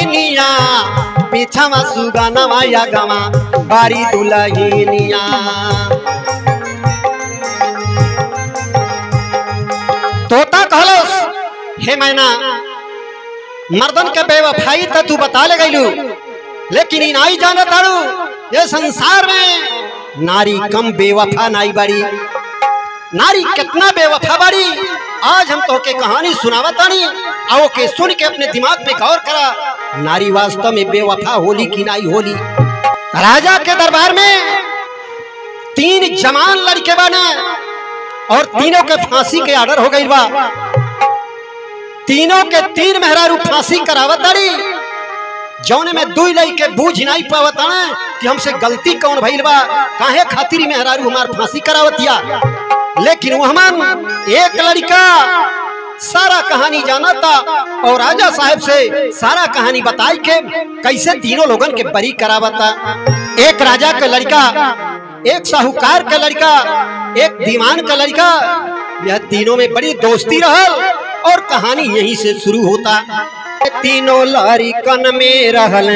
दुलहिनिया पीछावा सुगनवा या गवा बारी दुलहिनिया। तोता कहलोस हे मैना मर्दन के बेवफाई तो तू बता ले गईलू, लेकिन इन आई जाना तारू ये संसार में नारी कम बेवफा नाई बड़ी। नारी कितना बेवफा बड़ी आज हम तो के कहानी सुनावतानी आओ के सुन के अपने दिमाग में गौर करा। नारी वास्तव में बेवफा होली कि नहीं होली। राजा के दरबार में 3 जवान लड़के बने और तीनों के फांसी के ऑर्डर हो गई बा। तीनों के 3 मेहरारू फांसी करावत तारी, जौने में 2 लड़के बूझ नहीं पावत कि हमसे गलती कौन भइल बा, काहे खातिर मेहरारू हमार फांसी करावतिया। लेकिन वहमन एक लड़का सारा कहानी जाना था और राजा साहब से सारा कहानी बताई के कैसे तीनों लोगन के बरी करावता। एक राजा का लड़का, एक साहूकार का लड़का, एक दीवान का लड़का, यह तीनों में बड़ी दोस्ती रहल और कहानी यहीं से शुरू होता। तीनों लड़कन में रहल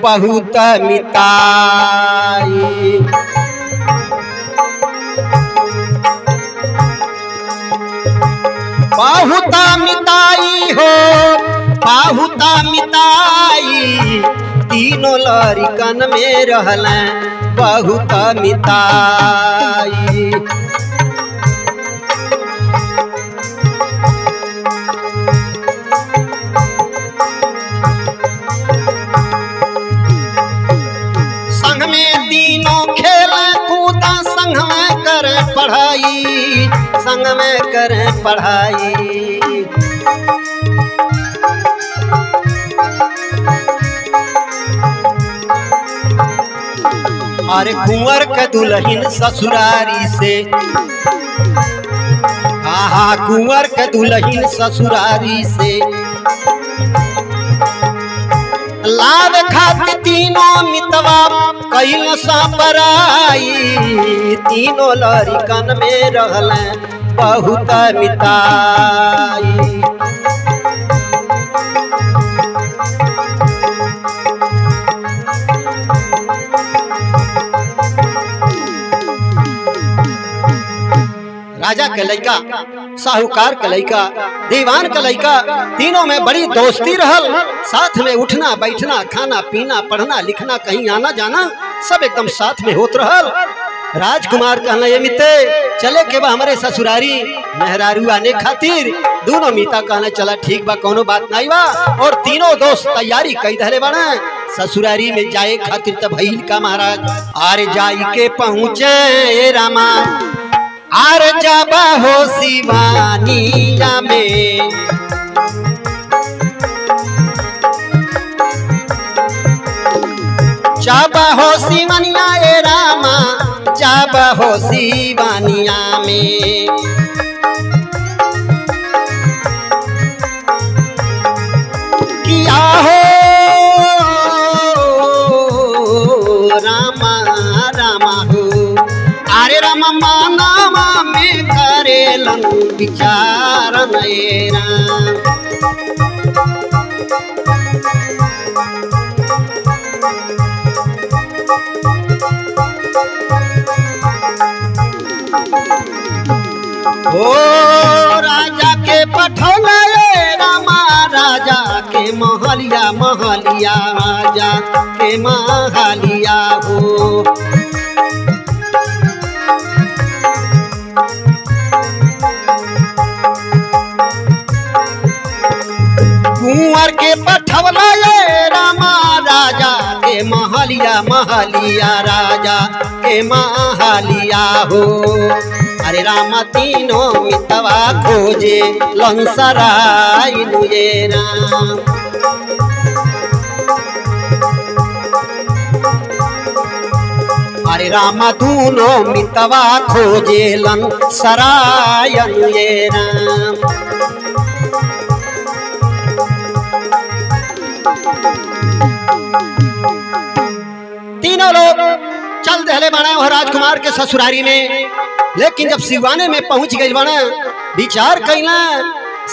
बहुत मिताई, बहुत मिताई हो बहुत मिताई। तीनों लड़कन में रहल बहुत मिताई। संग में तीनों खेल कूदा, संग में कर पढ़ाई, संग में कर पढ़ाई। अरे कुंवर के दुल्हन ससुरारी से, हाँ कुंवर के दुल्हन ससुरारी से लाभ खाती तीनों मितवा कैल सा पराई। तीनों लड़कन में रहल बहुत मिताई। राजा के लड़का, साहूकार का लड़का, दीवान का लड़का, तीनों में बड़ी दोस्ती रहल। साथ में उठना बैठना, खाना पीना, पढ़ना लिखना, कहीं आना जाना सब एकदम साथ में होत रहल। राजकुमार कहना ये मिते चले के बा हमारे ससुरारी मेहरारू आने खातिर। दोनों मीता कहना चला ठीक बा कोनो बात नहीं बा। और तीनों दोस्त तैयारी कई धरे बने ससुरारी में जाए खातिर। तब भइल का महाराज आरे जाई के पहुँचे रामा, आर जाबा हो शिवानिया में, जाबा हो शिवानिया ए रामा, जाबा हो शिवानिया में। किया हो रामा रामा हो, अरे रामा मानावा में करेलन विचार मेरा। ओ राजा के पठौला रामा, राजा के महलिया महलिया, राजा के महलिया हो। कुंवर के पठवला रामा, राजा के महलिया महलिया, राजा के महलिया हो। अरे रामा तीनों मितवा खोजे लंसराय लुए राम। अरे रामा दूनो मितवा खोजे लंसराय लुए राम। तीनों लोग चल दहले बना वह राजकुमार के ससुरारी में। लेकिन जब सिवाने में पहुंच गई बना विचार कहना,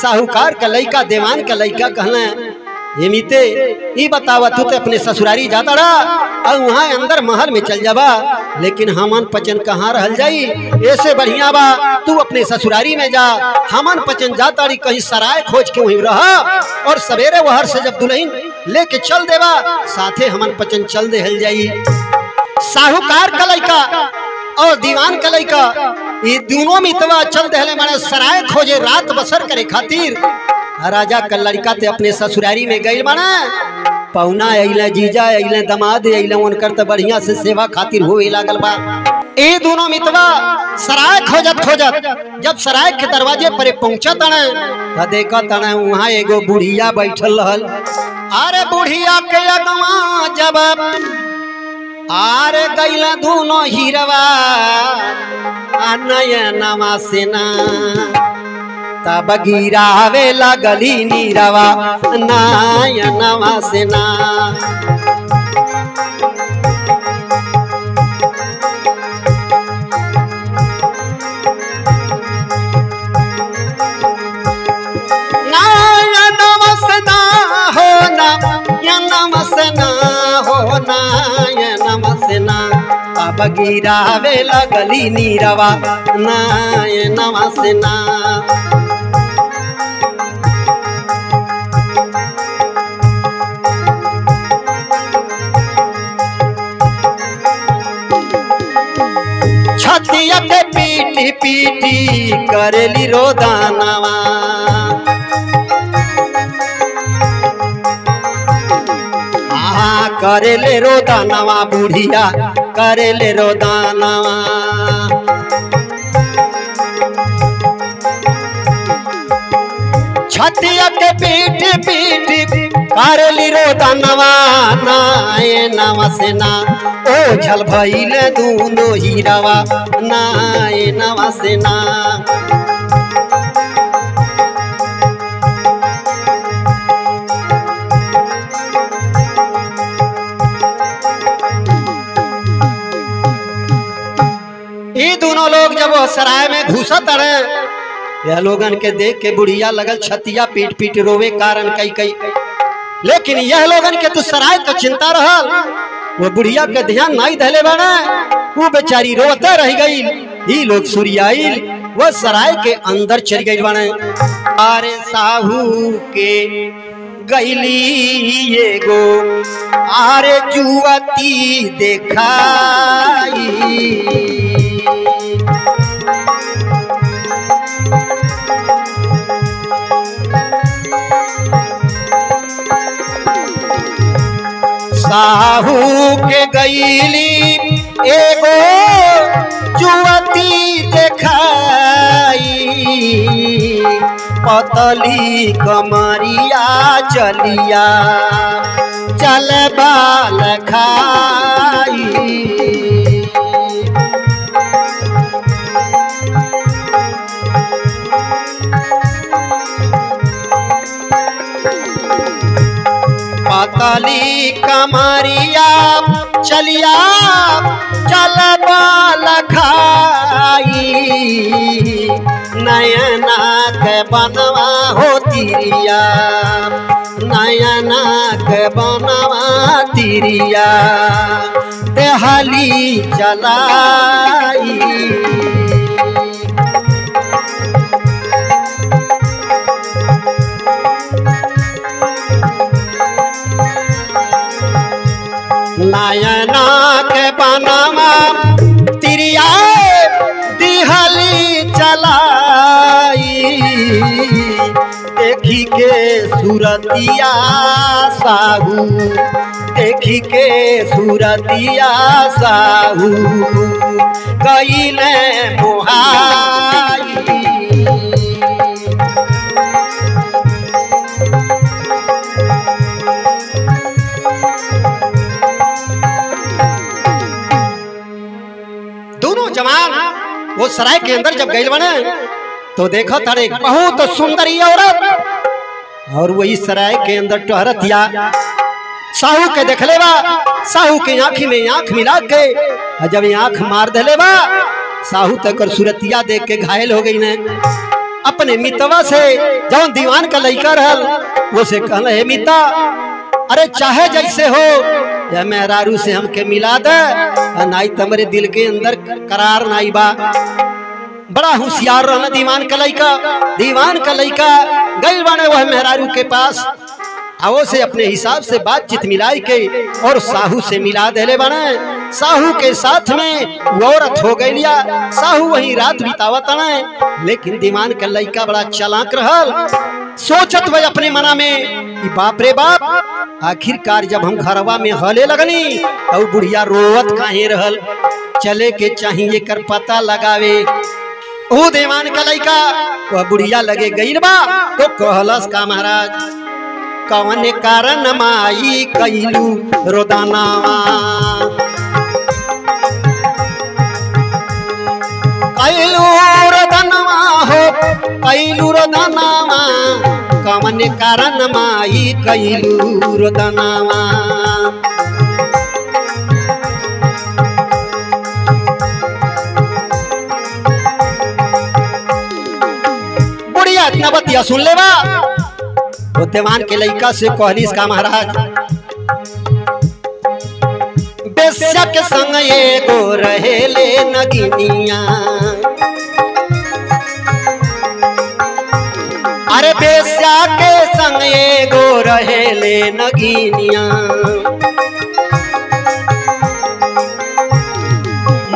साहूकार का लड़का दीवान का लड़का कहना एमिते ई बतावा तू तो अपने ससुरारी जाता रहा और वहाँ अंदर महल में चल जाबा, लेकिन हमन पचन कहाँ रहल जाई। ऐसे बढ़िया बा तू अपने ससुरारी में जा, हमन पचन जाता रही कहीं सराय खोज के वहीं रहा और सवेरे वहर से जब दुल्हन लेके चल देवा साथे हमन पचन चल दे हल जाई। साहूकार का लइका और दीवान का लइका ये दोनों मितवा चल दे माने सराय खोजे रात बसर करे खातिर। राजा का लड़का ते अपने ससुरारी में गई माना पहुना अइले जीजा अइले दमाद अइले उनकर तो बढ़िया से सेवा खातिर होए लागल बा। ए दोनों मितवा सराय खोजत खोजत जब सराय के दरवाजे पर पहुंचा तने त देखा तने वहां एगो बुढ़िया बैठल रहल। अरे बुढ़िया के अगवा जब आरे गइला दोनों हीरवा नयनमा सेना तब गिरावे लगली नीरवा नयनमा सेना। अब गिरावे लगली नीरवा नयनमा सेना। छतिया के पीटी पीटी करेली रोदानवा करेले रोदानवा बुढ़िया करेले रोदानवा। छतिया के पीटी पीटी करेली रोदानवा नयनमा सेना। ओ झल भइले दूनो हीरवा नयनमा सेना। ये दोनों लोग जब वो सराय में घुसत रहे यह लोगन के देख के बुढ़िया लगल छतिया पीट पीट रोवे कारण कई कई, लेकिन यह लोगन के तो सराय तो चिंता रहल वो बुढ़िया के ध्यान नहीं धले बने वो बेचारी रोते रह गई। ही लोग सुरियाइल वो सराय के अंदर चल गई बने। अरे साहू के गईली एगो आरे जुवती देखाई। साहू के गईली एगो जुवती देखाई। पतली कमरिया चलिया चल बाल खाई। पतली कमरिया चलिया चल बाल खाई। नयना के बनवा हो तिरिया नयना के बनवा तिरिया देहली चलाई। नयना के बनवा तिरिया दिहली चलाई। देखी के सूरतिया साहू देखी के सूरतिया साहू गईले मोहाई। जवान वो सराय के अंदर जब गए बने तो देखो तारे बहुत सुंदरी औरत और वही सराय के अंदर टहरतिया। साहू के देखले बा साहू के आँखी में आँख मिला के जब आँख मार दले बा साहू तक सूरतिया देख के घायल हो गई ने। अपने मितवा से जौन दीवान का लड़का रहल वो से कहल, हे मिता, अरे चाहे जैसे हो या मेहरारू से हमके मिला दे, नाई तमरे दिल के अंदर करार नाई बा। बड़ा होशियार रहना दीवान का लड़का। दीवान का लड़का गई बाने वह मेहरारू के पास, आवो से अपने हिसाब से बातचीत मिलाई के और साहू से मिला देले बने। साहू के साथ में वो औरत हो गई लिया। साहू वही रात बितावत है। लेकिन दीवान का लड़का बड़ा चालाक रहल। सोचत वह अपने मना में कि बाप रे बाप, आखिरकार जब हम घरवा में हले लगनी तो बुढ़िया रोवत काहे रहल, चले के चाहिए कर पता लगावे। ओ दीवान का लड़का वह बुढ़िया लगे गई बा तो कहलस का महाराज, कौन कारण माई कैलू रोदनावा, कैलू रोदनावा हो, कैलू रोदनावा, कौन कारण माई कैलू रोदनावा। बुढ़िया इतना बतिया सुन ले बा। वो दीवान के लड़का से कहलिस का महाराज, बेस्या के संग एगो रहेले नगिनिया, अरे बेस्या के संग एगो रहेले नगिनिया,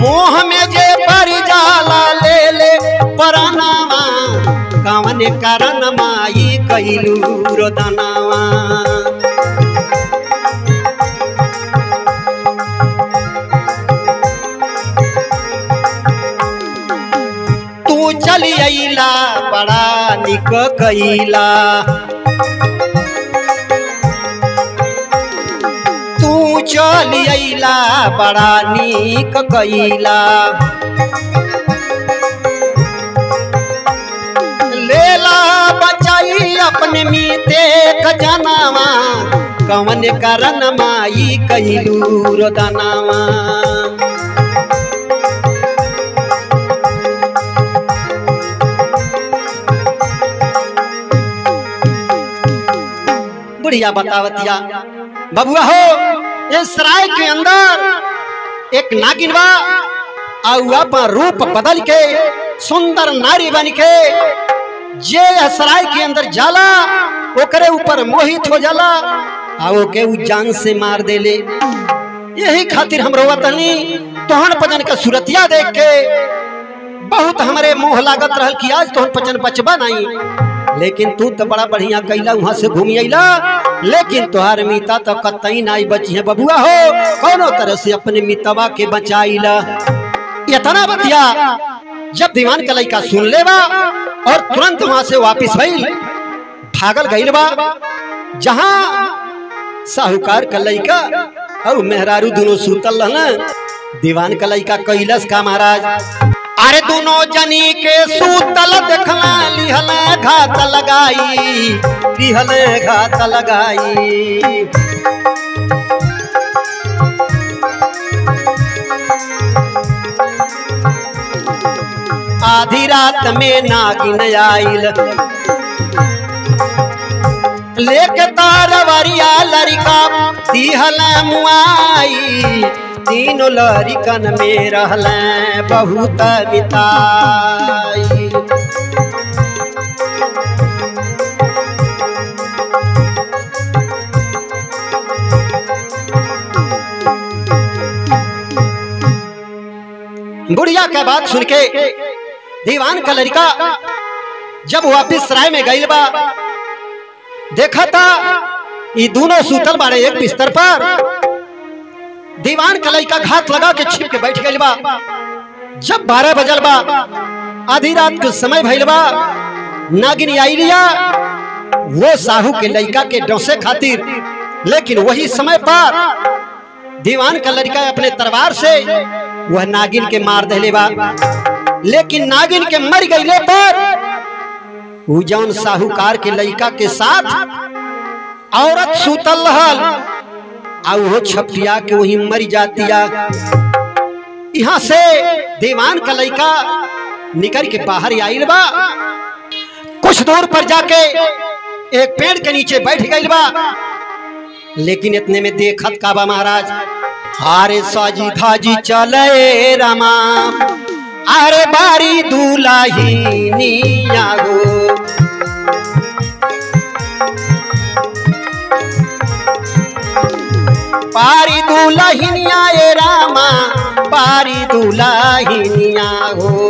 मोह में जे पर जाला ले ले परनावा, कौन कारण माई कैलू रोदनावा। तू चली अइला बड़ा निक कैला, तू चली अइला बड़ा निक कैला, लेला बचाई अपने मीते खजनावा, कौन कारण माई कैलू रोदनावा। बुढ़िया बतावतिया, बबुआ हो, इस सराय के अंदर एक नागिन बा, और अपन रूप बदल के सुंदर नारी बन के जे सराय के अंदर जाला ओकरे ऊपर मोहित हो जाला, आओ के उ जान से मार देले। यही खातिर हम रोवतनी तोहन पजन का सूरतिया देख के बहुत हमारे मुंह लागत रहल कि आज तोहन पजन बचबा नहीं, लेकिन तू तो बड़ा बढ़िया कैला, वहां से घूमी अइला, लेकिन तुहार मीता तो कतई नहीं बची है। बबुआ हो, कोनो तरह से अपने मितवा के बचाइला। इतना बतिया जब दीवान का लड़का सुन ले बा और तुरंत वहां से वापिस भइल, भागल गइल बा जहां साहूकार का लड़का और मेहरारू दोनों सुतल रहन। दीवान का लड़का कैलस का महाराज, अरे दोनों जनी के सूतल देखला, लिहल घात लगाई, लिहल घात लगाई। आधी रात में नागिन आइल, लेके तारवरिया लड़का दिहल मुआई, तीनों लड़कन में रहल बहुत बिताई। बुढ़िया का बात सुन के दीवान का लड़का जब वापिस सराय में गइल बा, देखा था ये दोनों सुतल बाड़े एक बिस्तर पर। दीवान का लड़का घात लगा के छिप के बैठ गइल बा। जब 12 बजल बा, आधी रात के समय भइल बा, नागिन आई लिया वो साहू के लड़का के डोसे खातिर, लेकिन वही समय पर दीवान का लड़का अपने तलवार से वह नागिन के मार देले बा। लेकिन नागिन के मर गईले पर उ जौन साहूकार के लड़का के साथ औरत सुतल रहल, आ वो छपटिया के वही मर जातिया। यहाँ से दीवान का लड़का निकल के बाहर आइल बा कुछ दूर पर जाके एक पेड़ के नीचे बैठ गई बा। लेकिन इतने में देखत का बा महाराज, हारे साजी धाजी चले रामा, अरे बारी दुलाहिनिया हो। बारी दुलाहिनिया ए रामा, बारी दुलाहिनिया हो।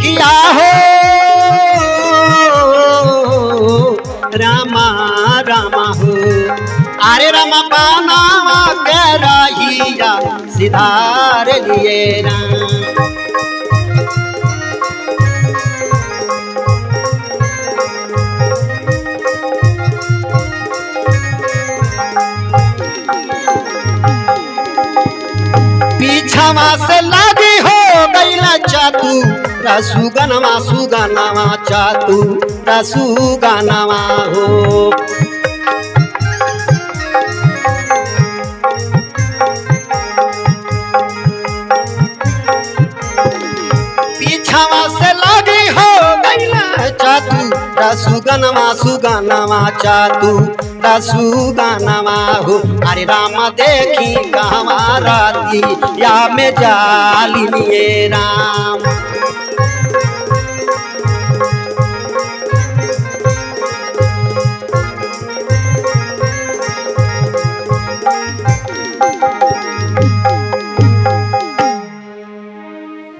किया हो रामा रामा हो, अरे रामा पानावा के रहिया सिधार लिए राम। पीछावा से लागी हो गई ना चातू रसुगनवा सुगनवा चातू रसुगनवा हो। पीछावा से लागी हो गई ना चातू रसुगनवा सुगनवा चातू रसुगनवा हो। अरे राम देखी कहवा राती या में जालिए राम।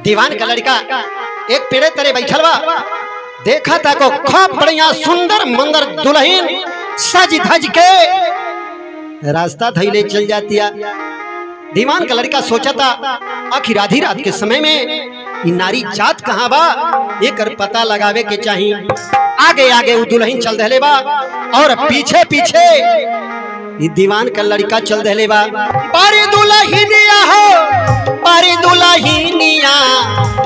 दीवान का लड़का एक पेड़े तरे बैठल बा, देखा था को खूब बढ़िया सुंदर मंदर दुल्हन सज धज के रास्ता धैले चल जातिया। दीवान का लड़का सोचा था आखिर आधी रात के समय में ये नारी जात कहाँ बा, एकर पता लगावे के चाहिए। आगे आगे वो दुल्हन चल दहले बा और पीछे पीछे ये दीवान का लड़का चल दहले बा। पारी दुल्हनिया हो, पारी दुल्हनिया,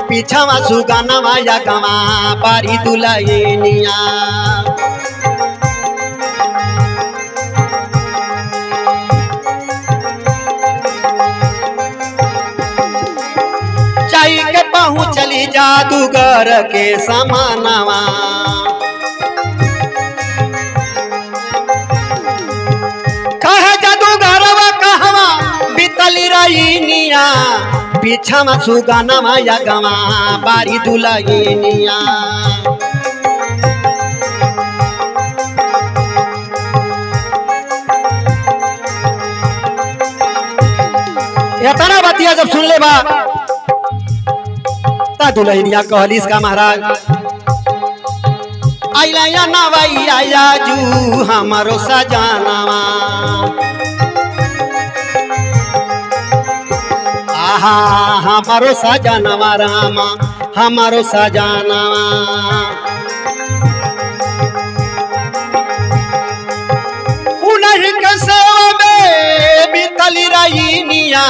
पीछावा सुगानवा या गवा, पारी दुल्हनिया। चाई के पहुँचली जादूगर के समानवा, कहे जादूगरवा कहवा बीतली रईनिया, पीछावा सुगानवा या गवा, बारी दुल्हनिया। इतना बतिया जब सुन ले बा ता दुल्हनिया कहलिस का महाराज, आइला या नवैया या जू हमारो सजानवा, आहा हमारो सजानवा रामा, हमारो सजानवा। उन्हीं के सेवा में बीतली रईनिया,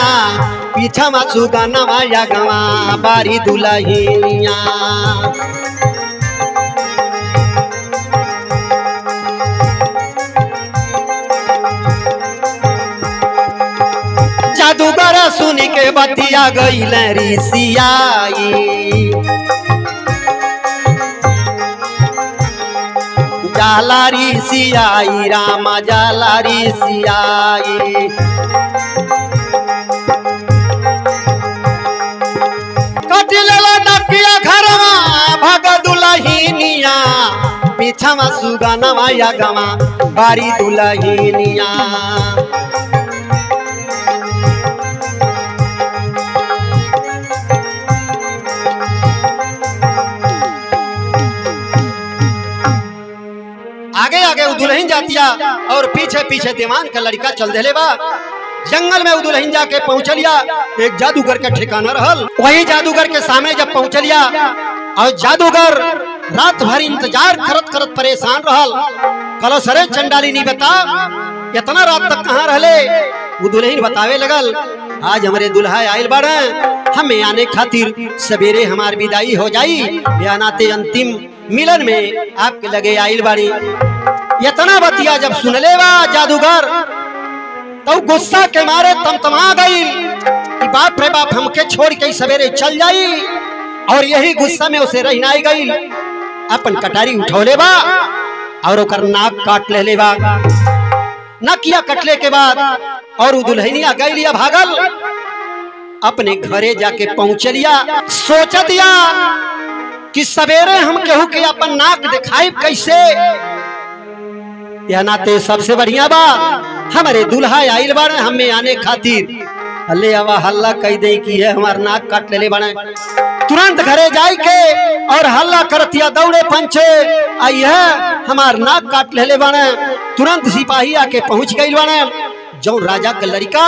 पीछावा सुगानवा या गवा, बारी दुल्हनिया। जादूगर सुन के बतिया गई ऋषियाई, जाला ऋषियाई रामा, जाला ऋषियाई। कटिलेला नकिया घरवा भग दुल्हनिया, पीछावा सुगानवा या गवा, बारी दुल्हनिया। आगे आगे वो दुल्हन जातिया और पीछे पीछे दीवान का लड़का चल देले बा। जंगल में वो दुल्हन जाके पहुंचलिया, एक जादूगर का ठिकाना रहल। वही जादूगर के सामने जब पहुंचलिया और जादूगर रात भर इंतजार करत करत परेशान रहल। कलो सरे चंडाली नहीं बता इतना रात तक कहाँ रहले। वो दुल्हन बतावे लगल, आज हमारे दुल्हा आयल बाड़े, हमें आने खातिर सवेरे हमार विदाई हो जाई, बयानाते अंतिम मिलन में आपके लगे आयल बाड़ी। इतना बतिया जब सुनले बा जादूगर तो गुस्सा के मारे तमतमा गई कि बाप रे बाप हमके छोड़ के सवेरे चल जाई। और यही गुस्सा में उसे रही नाई गई, अपन कटारी उठौले बा और ओकर नाक काट ले बा। नकिया कटले के बाद और दुल्हनिया गई लिया भागल, अपने घरे जाके पहुंच लिया। सोच दिया कि सवेरे हम केहू के अपन नाक दिखाई कैसे, या नाते सबसे बढ़िया बा हमारे दुल्हा आइल बाड़े हमें आने खातिर, अल्ले आवा हल्ला कह दे कि है हमार नाक काट ले बने। तुरंत घरे जाई के और हल्ला करतिया दौड़े पंचे आई है हमार नाक काट ले बने। तुरंत सिपाही आके पहुंच गई बने। जो राजा का लड़का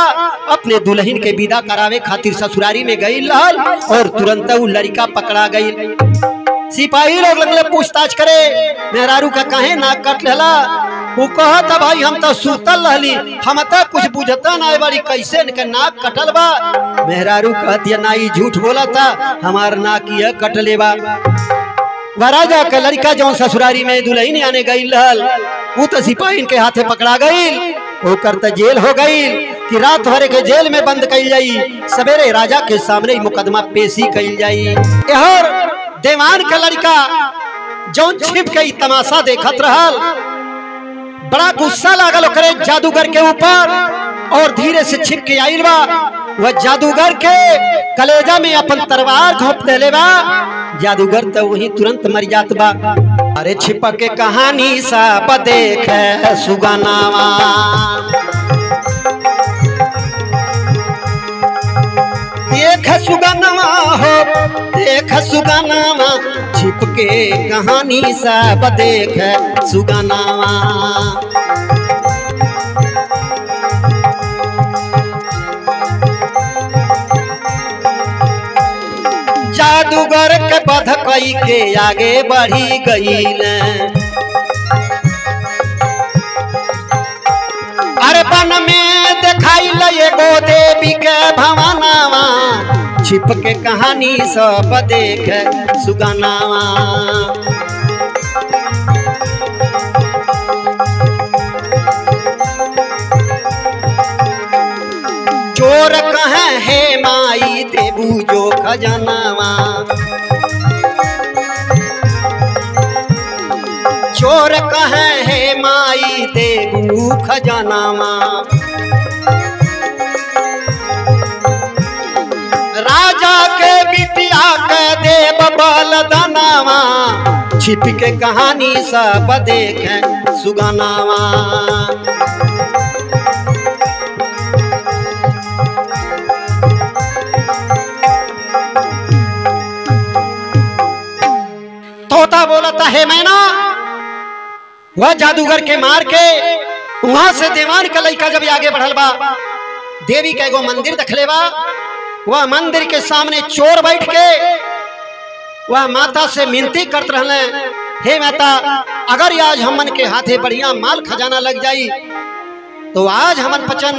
अपने दुल्हन के विदा करावे खातिर ससुरारी में गई रहल और तुरंत वो लड़का पकड़ा गई। सिपाही लोग लगले पूछताछ करे, मेहरारू का काहे नाक काट लेला? वो कहता भाई हम तो सुतल रहली, हम तो कुछ बुझता ना बारी कैसे इनके नाक कटल बा। मेहरारू कहती ना ही झूठ बोला था, हमार नाक ये कटले बा। राजा का लड़का जो ससुरारी में दुल्हन आने गई रहल वो तो सिपाही के हाथे पकड़ा गई, ओकर तो जेल हो गई कि रात भर के जेल में बंद कई जाई। सवेरे राजा के सामने मुकदमा पेशी कई जाई। और देवान का लड़का जो छिप के तमाशा देखत रहल, बड़ा गुस्सा लागल ओकरे जादूगर के ऊपर और धीरे से छिप के आइल बा। वह जादूगर के कलेजा में अपन तलवार घोंप देले बा। जादूगर तो वही तुरंत मर जात बा। अरे छिपक के कहानी सब देख सुगनावा, देख सुगनावा हो देख सुगनावा, छिप के कहानी सब देख सुगनावा। जादूगर के बध कई के आगे बढ़ी गईल। अरे बन में दिखाई एगो देवी के भवनावा, छिप के कहानी सब देख सुगनावा। चोर कहे हे माई देबू जो खजनावा, चोर कहे हे माई देबू खजनावा। राजा के बिटिया के देव बलदनावा, छिप के कहानी सब देख सुगनावा। तोता बोलता है मैना, वह जादूगर के मार के वहां से देवान का लड़का जब आगे बढ़ल बा, देवी का एगो मंदिर दखले बा। वह मंदिर के सामने चोर बैठ के वह माता से मिनती करत रहले, हे माता अगर आज हमन के हाथे बढ़िया माल खजाना लग जाई तो आज हमन पचन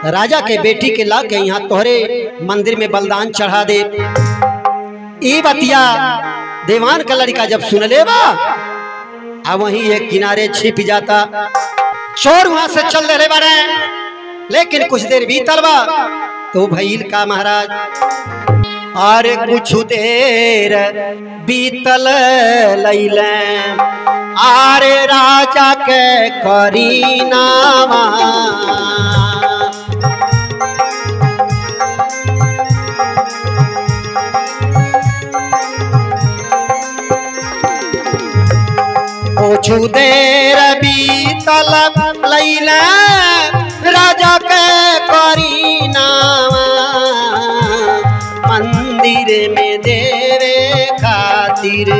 राजा के बेटी के ला के यहाँ तोहरे मंदिर में बलिदान चढ़ा दे। ई बतिया देवान का लड़का जब सुन ले बा, अब वहीं एक किनारे छिप जाता। चोर वहां से चल रहे बारे, लेकिन कुछ देर बीतल बा तो भइल का महाराज, अरे कुछ देर बीतल लैले, आरे राजा के करीनावा। कुछ देर बीतल लैले, राजा के करीनावा। मंदिर में देवे खातिर,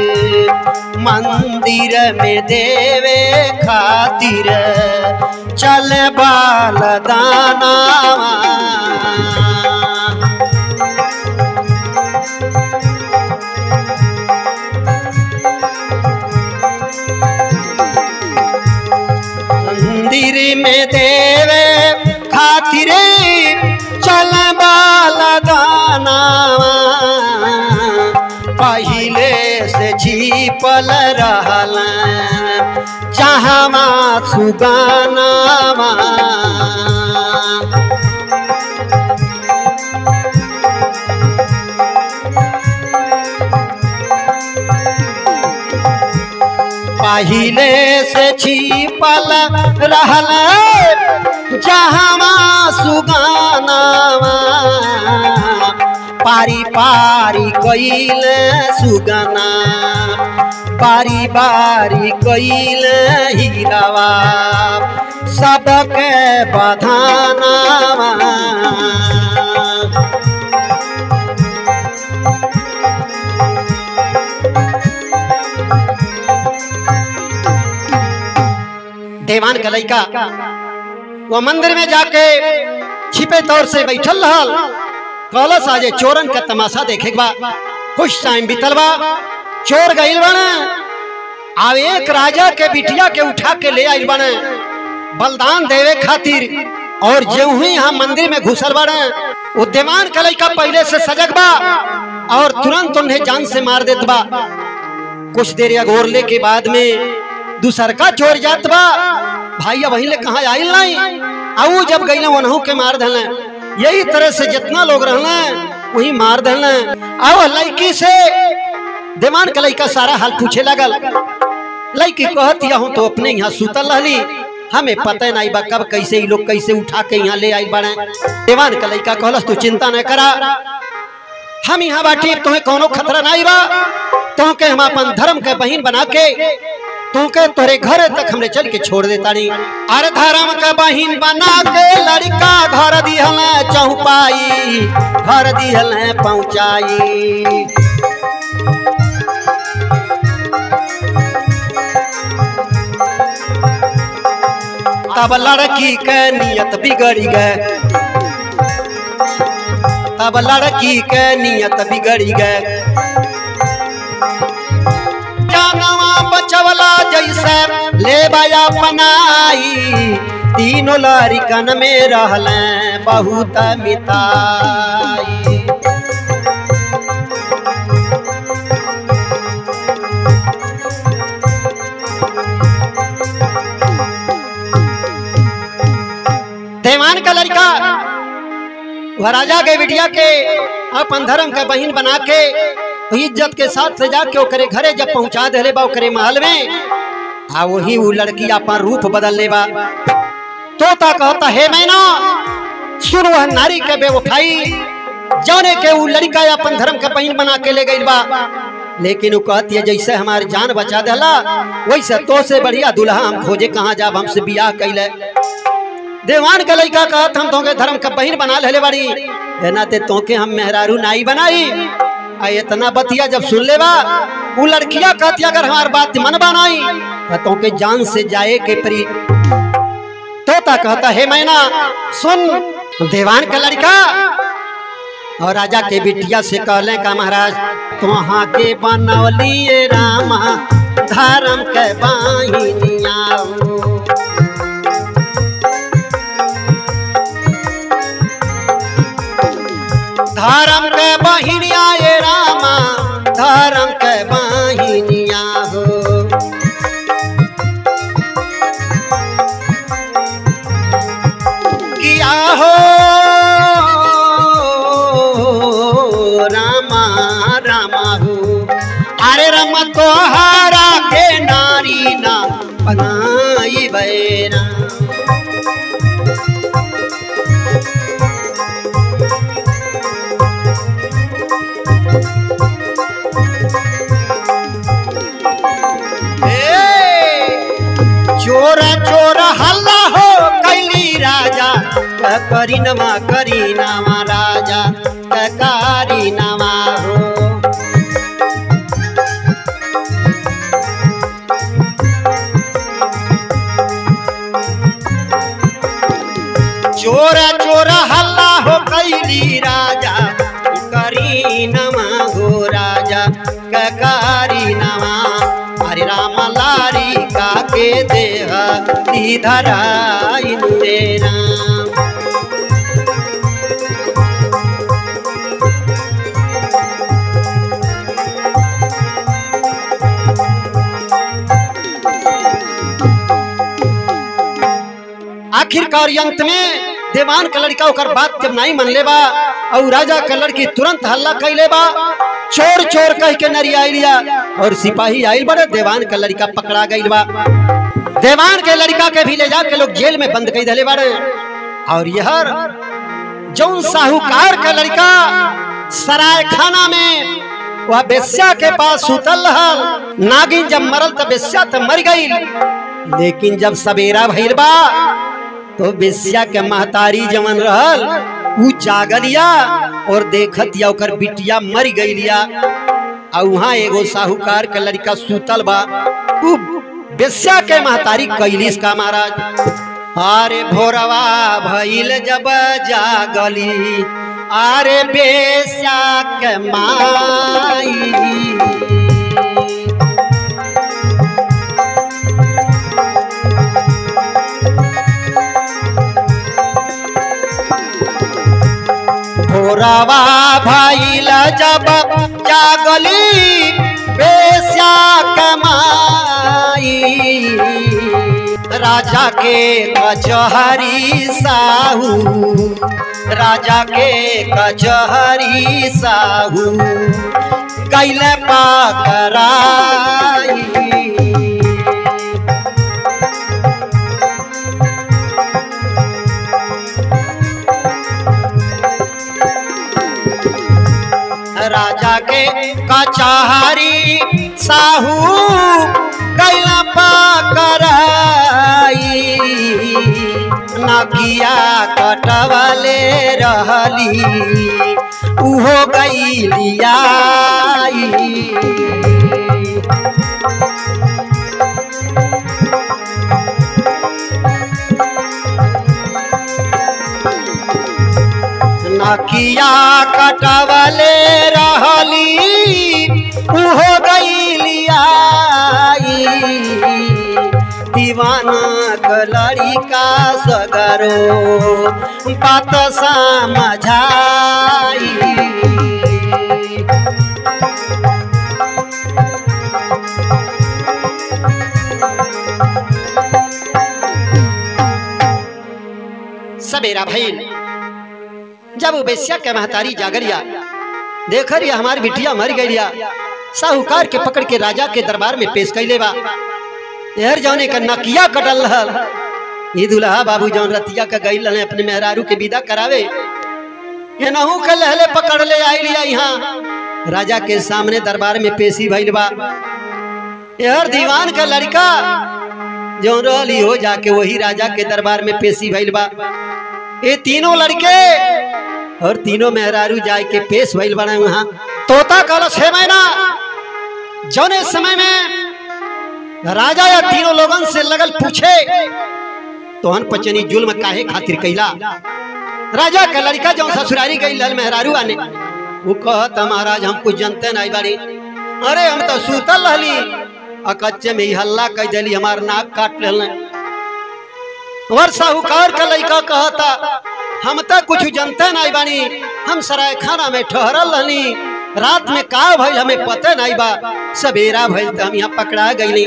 मंदिर में देवे खातिर चल बलिदानवा। मंदिर में देवे खातिर चल बलिदानवा। पहिले से छिपल रहल जहवा सुगनावा। पहिले से छिपल रहल जहवा सुगानावा पारी पारी कइल सुगना बारी बारी कइल हीरावा सबके बधानावा देवान का लड़का वो मंदिर में जाके छिपे तौर से बैठल रहल कलश आजे चोरन का तमाशा देखे बा कुछ टाइम बीतल बा चोर गइल बने अब एक राजा के बिटिया के उठा के ले आइल बने बलिदान देवे खातिर और जो ही हम मंदिर में घुसल बने वो देवान का लड़का पहले से सजग बा और तुरंत उन्हें जान से मार देत बा। कुछ देर अगोरले के बाद में दूसर का चोर जात बा भाई वही ले कहा आइल नहीं आऊ जब गई वनहू के मार दल यही तरह से जितना लोग रहना वही मार दल अब लड़की से देवान का लड़का सारा हाल पूछे लगल लड़की कहती हूँ तो अपने यहाँ सुतल रहली हमें पता नहीं बा कब कैसे ही लोग कैसे उठा के यहाँ ले आई बने। देवान का लड़का कहलस तू चिंता न करा हम यहाँ बाटी तुम्हें कोनो खतरा नहीं बा तुमके हम अपन धर्म के बहन बना के तुमके तोरे घर तक हमने चल के छोड़ देता नहीं। अरे धर्म के बहन बना के लड़का घर दिहल चौपाई घर दिहल पहुँचाई तब लड़की के नियत बिगड़ गए तब लड़की के नियत बिगड़ गए जानवा बचवला जैसे ले बाया पनाई तीनों लड़कन में रहल बहुत मिताई देवान का लड़का वह राजा के बिटिया के अपन धर्म के बहन बना के इज्जत के साथ सजा के ओकरे घरे जब पहुंचा दे बा ओकरे महल में आ वही वो लड़की अपन रूप बदल ले बा। तोता कहता है मैना सुन वह नारी के बेवफाई जौने के वो लड़का अपन धर्म के बहन बना के ले गई बा लेकिन वो कहती है जैसे हमारी जान बचा देला वैसे तो से बढ़िया दुल्हा हम खोजे कहाँ जाब हमसे बियाह कैले। देवान का लड़का कहत हम तोके धर्म का बहन बना ले बाड़ी नाते तोके हम मेहरारू नाई बनाई आ इतना बतिया जब सुन ले बा वो लड़किया कहती अगर हमार बात मन बनाई तो तोके जान से जाए के परी। तोता कहता है मैना सुन देवान का लड़का और राजा के बिटिया से कहले का महाराज तुहा के बनौलिए रामा धर्म के बहनिया धर्म के बहिनिया ये रामा धर्म के बहिनिया हो किया हो रामा रामा हो अरे रामा तोहारा के नारी ना बनाई बैरा चोरा चोरा हल्ला हो कैली राजा करी नवा राजा ककारी नवा हो चोरा चोरा हल्ला हो कैली राजा करी नवा हो राजा ककारी नवा हरे राम लारी का के देह धरा राम आखिरकार अंत में देवान का लड़का ओकर बात जब नहीं मन ले बा और राजा का लड़की तुरंत हल्ला कैले बा, चोर चोर कह के नरी आइलिया और सिपाही आइल बड़े, देवान का लड़का पकड़ा गइल बा। देवान के लड़का के भी ले जाके लोग जेल में बंद कर दिले बड़े। और यह जौन साहूकार का लड़का सराय खाना में वह बेस्या के पास सुतल रहल। नागिन जब मरल तब बेस्या तो मर गई, लेकिन जब सवेरा भइल बा तो बेस्या के महतारी जमन रहल उ जागलिया और देखत या ओकर बिटिया मर गइलिया। और वहाँ एगो साहूकार का लड़का सुतल बा। उ बेस्या के महतारी कैलिस का महाराज, अरे भोरवा भइल जब जागली, अरे बेस्या के माई, भोरवा भइल जब जागली बेस्या के माई, राजा के कचहरी साहू, राजा के कचहरी साहू कैले पकड़ाई। राजा के कचहरी साहू कैला पकड़ाई, नकिया कटवाले रहली उहो गइलियाई। नकिया कटवाले रहली उहो गइलियाई, दीवाना का लड़का सगरो बात समझाई। सवेरा भइल जब बेस्या के महतारी जागरिया देख रही हमारी बिटिया मर गइलिया, साहूकार के पकड़ के राजा के दरबार में पेश कैले बा। यार जौने का नकिया कटल रहल, ये दुल्हा बाबू जौन रतिया का गइल रहले अपने मेहरारू के विदा करावे, ये नहू के लहले पकड़ ले आइलिया यहाँ राजा के सामने दरबार में पेशी भइल बा। यार दीवान का लड़का जौन रहली हो जाके वही राजा के दरबार में पेशी भइल बा। ये तीनों लड़के और तीनों मेहरारू जाए के पेश भइल बना वहाँ। तोता कहला 6 महीना, जौने समय में राजा या तीनों लोगन से लगल पूछे तोहन पचनी जुल्म काहे खातिर कैला। राजा का लड़का जौन ससुरारी गई लल मेहरारू आने, वो कहता महाराज हम कुछ जनते नहीं बारी, अरे हम तो सूतल रहली अकच्चे में ही हल्ला कह दिली, हमार नाक काट लेने। और साहूकार का लड़का कहता हम तो कुछ जनते नहीं बानी, हम सराय खाना में ठहरल रहनी, रात में का भइल हमें पता नहीं बा, सवेरा भइल तो हम यहाँ पकड़ा गईली।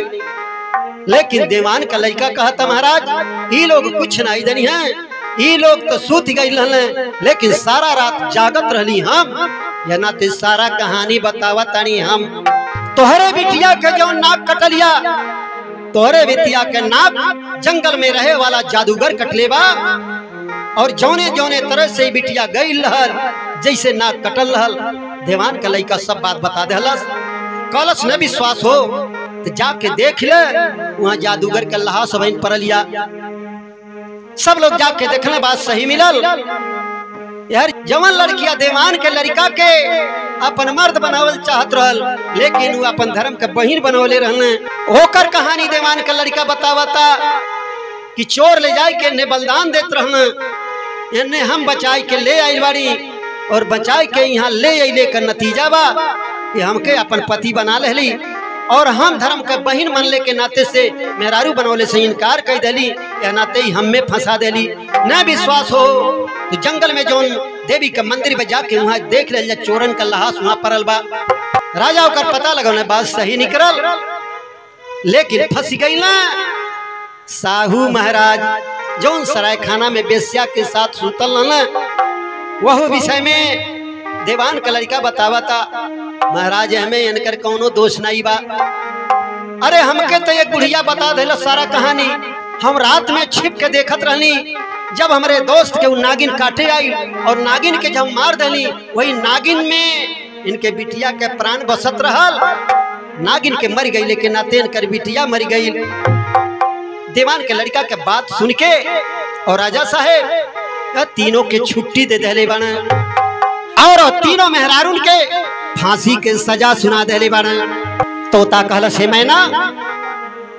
लेकिन दीवान का लड़का कहता महाराज ये लोग कुछ नहीं जानी है, ये लोग तो सूत गई रहले, लेकिन सारा रात जागत रहली हम, या ना ते सारा कहानी बतावा तानी हम। तोहरे बिटिया के जो नाक कटलिया, तोहरे बिटिया के नाक जंगल में रहे वाला जादूगर कटले बा, और जौने जौने तरह से बिटिया गई रहल जैसे नाक कटल रहल। दीवान का लड़का सब बात बता देहलस। कलश न विश्वास हो तो जाके देख ले, वहाँ जादूगर के लहास बहन परलिया। सब लोग जाके देखने बात सही मिलल। यार जवन लड़किया दीवान के लड़का के अपन मर्द बनावल चाहत रहल, लेकिन वो अपन धर्म के बहिन बनवले रहने। होकर कहानी दीवान का लड़का बतावता कि चोर ले जाए के ने बलिदान देत रहने, इन्हें हम बचाई के ले आइल बाड़ी, और बचाई के यहाँ ले अइले का नतीजा बा कि हमके अपन पति बना लेली, और हम धर्म के बहिन मनले के नाते से मेहरारू बनवले से इनकार कर देली, या नाते ही हमें फंसा देली। न विश्वास हो तो जंगल में जोन देवी के मंदिर में जाके वहाँ देख ले चोरन का लहास वहाँ परल बा। राजा का पता लगा बात सही निकल, लेकिन फंस गई ना। साहू महाराज जौन सराय खाना में बेस्या के साथ सुतल न, वह विषय में देवान का लड़का बतावता महाराज हमें इनकर कौनो दोष नहीं बा। अरे हमके तो एक बुढ़िया बता दिल सारा कहानी। हम रात में छिप के देखत रहनी, जब हमारे दोस्त के नागिन काटे आई और नागिन के जब मार देली, वही नागिन में इनके बिटिया के प्राण बसत रहल। नागिन के मर गई लेकिन नातेन कर बिटिया मर गई। दीवान के लड़का के बात सुन के और राजा साहेब तीनों के छुट्टी दे दिले बना और तीनों मेहरारून के फांसी के सजा सुना दिले बना। तोता कहल से मैना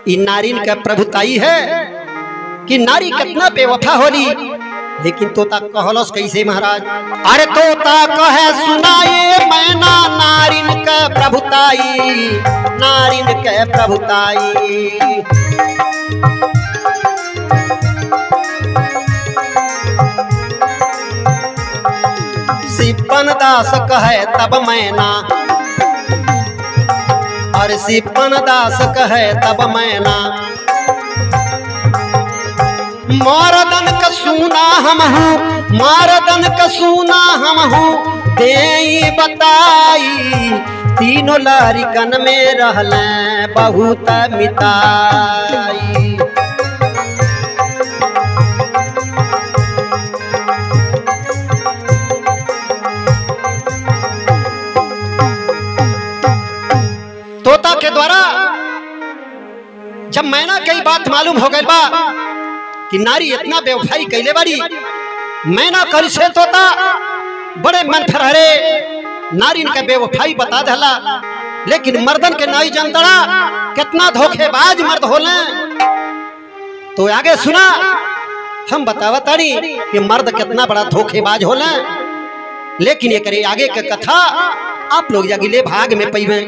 इ नारिन का प्रभुताई है कि नारी कितना बेवफा होली, लेकिन तोता कहलस कैसे महाराज? अरे तोता कहे सुनाए मैना नारिन का प्रभुताई, नारिन के प्रभुताई। सिपन दास कहे तब मैना, और सिपन दास कहे तब मैना मारदन का सूना हम हूँ, मारदन का सूना हम हूँ दे बताई। तीनों लारिकन में रहले बहुत मिताई। तोता के द्वारा जब मैना कई बात मालूम हो गई बा कि नारी इतना बेवफाई कैले बारी, मैना कर से तोता बड़े मन फरहरे नारी इनका बेवफाई बता दला। लेकिन मर्दन के नाई जनतड़ा कितना धोखेबाज मर्द होले। तो आगे सुना हम बतावतानी कि मर्द कितना बड़ा धोखेबाज होले। लेकिन ये करे आगे के कथा आप लोग अगले भाग में पइबे।